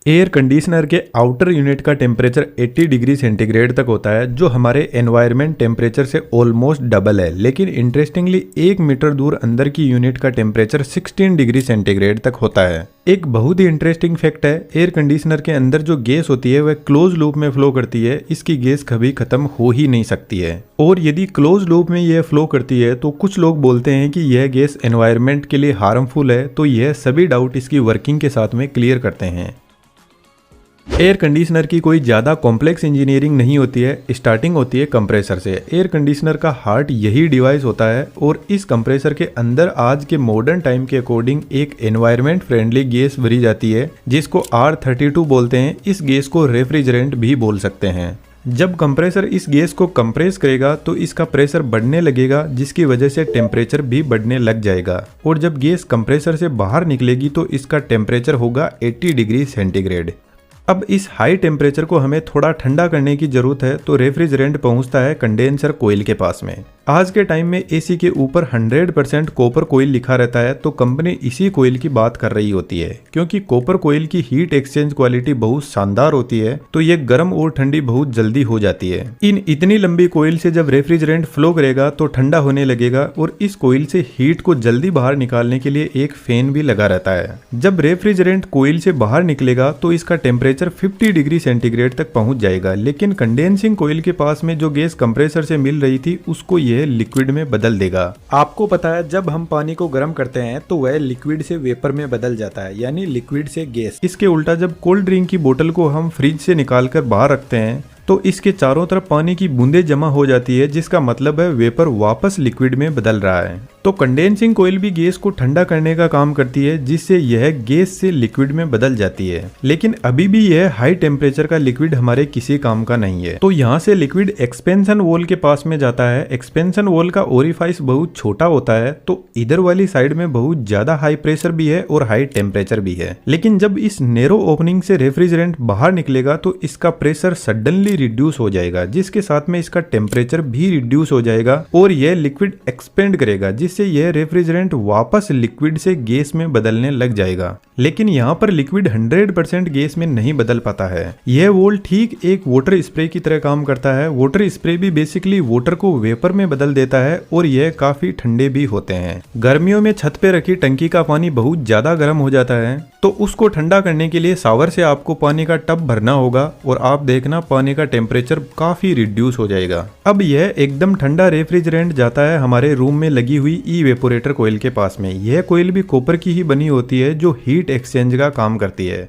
Air conditioner के outer unit का temperature 80 degree centigrade तक होता है, जो हमारे एनवायरनमेंट टेम्परेचर से ऑलमोस्ट डबल है। लेकिन इंटरेस्टिंगली 1 मीटर दूर अंदर की यूनिट का टेम्परेचर 16 डिग्री सेंटीग्रेड तक होता है। एक बहुत ही इंटरेस्टिंग फैक्ट है, एयर कंडीशनर के अंदर जो गैस होती है वह क्लोज लूप में फ्लो करती है। इसकी गैस कभी खत्म हो ही नहीं सकती है, और यदि क्लोज लूप में यह फ्लो करती है तो कुछ लोग बोलते हैं कि यह गैस एनवायरनमेंट के लिए हार्मफुल है। तो यह सभी डाउट इसकी वर्किंग के साथ में क्लियर करते हैं। एयर कंडीशनर की कोई ज़्यादा कॉम्प्लेक्स इंजीनियरिंग नहीं होती है, स्टार्टिंग होती है कंप्रेसर से। एयर कंडीशनर का हार्ट यही डिवाइस होता है, और इस कंप्रेसर के अंदर आज के मॉडर्न टाइम के अकॉर्डिंग एक एनवायरनमेंट फ्रेंडली गैस भरी जाती है, जिसको R32 बोलते हैं। इस गैस को रेफ्रिजरेंट भी बोल सकते हैं। जब कंप्रेसर इस गैस को कंप्रेस करेगा तो इसका प्रेशर बढ़ने लगेगा, जिसकी वजह से टेम्परेचर भी बढ़ने लग जाएगा, और जब गैस कंप्रेसर से बाहर निकलेगी तो इसका टेम्परेचर होगा 80 डिग्री सेंटीग्रेड। अब इस हाई टेम्परेचर को हमें थोड़ा ठंडा करने की जरूरत है, तो रेफ्रिजरेंट पहुंचता है कंडेंसर कोयल के पास में। आज के टाइम में एसी के ऊपर 100% कॉपर कोयल लिखा रहता है, तो कंपनी इसी कोयल की बात कर रही होती है, क्योंकि कॉपर कोयल की हीट एक्सचेंज क्वालिटी बहुत शानदार होती है, तो ये गर्म और ठंडी बहुत जल्दी हो जाती है। इन इतनी लंबी कोयल से जब रेफ्रिजरेंट फ्लो करेगा तो ठंडा होने लगेगा, और इस कोयल से हीट को जल्दी बाहर निकालने के लिए एक फैन भी लगा रहता है। जब रेफ्रिजरेंट कोयल से बाहर निकलेगा तो इसका टेम्परेचर 50 डिग्री सेंटीग्रेड तक पहुंच जाएगा, लेकिन कंडेंसिंग कोयल के पास में जो गैस कंप्रेसर से मिल रही थी उसको यह लिक्विड में बदल देगा। आपको पता है, जब हम पानी को गर्म करते हैं तो वह लिक्विड से वेपर में बदल जाता है, यानी लिक्विड से गैस। इसके उल्टा जब कोल्ड ड्रिंक की बोतल को हम फ्रिज से निकालकर बाहर रखते हैं तो इसके चारों तरफ पानी की बूंदें जमा हो जाती है, जिसका मतलब है वेपर वापस लिक्विड में बदल रहा है। तो कंडेंसिंग कोयल भी गैस को ठंडा करने का काम करती है, जिससे यह गैस से लिक्विड में बदल जाती है। लेकिन अभी भी यह हाई टेम्परेचर का लिक्विड हमारे किसी काम का नहीं है। तो यहाँ से लिक्विड एक्सपेंशन वॉल के पास में जाता है। एक्सपेंशन वॉल का ओरिफाइस बहुत छोटा होता है, तो इधर वाली साइड में बहुत ज्यादा हाई प्रेशर भी है और हाई टेम्परेचर भी है। लेकिन जब इस नैरो ओपनिंग से रेफ्रिजरेंट बाहर निकलेगा तो इसका प्रेशर सडनली रिड्यूस हो जाएगा, जिसके साथ में इसका टेम्परेचर भी रिड्यूस हो जाएगा, और यह लिक्विड एक्सपेंड करेगा, जिससे यह रेफ्रिजरेंट वापस लिक्विड से गैस में बदलने लग जाएगा। लेकिन यहाँ पर लिक्विड 100% गैस में नहीं बदल पाता है। यह वॉल ठीक एक वाटर स्प्रे की तरह काम करता है। वाटर स्प्रे भी बेसिकली वाटर को वेपर में बदल देता है, और यह काफी ठंडे भी होते हैं। गर्मियों में छत पे रखी टंकी का पानी बहुत ज्यादा गर्म हो जाता है, तो उसको ठंडा करने के लिए शावर से आपको पानी का टब भरना होगा, और आप देखना पानी का टेम्परेचर काफी रिड्यूस हो जाएगा। अब यह एकदम ठंडा रेफ्रिजरेंट जाता है हमारे रूम में लगी हुई इवेपोरेटर कोयल के पास में। यह कोयल भी कॉपर की ही बनी होती है, जो हीट एक्सचेंज का काम करती है।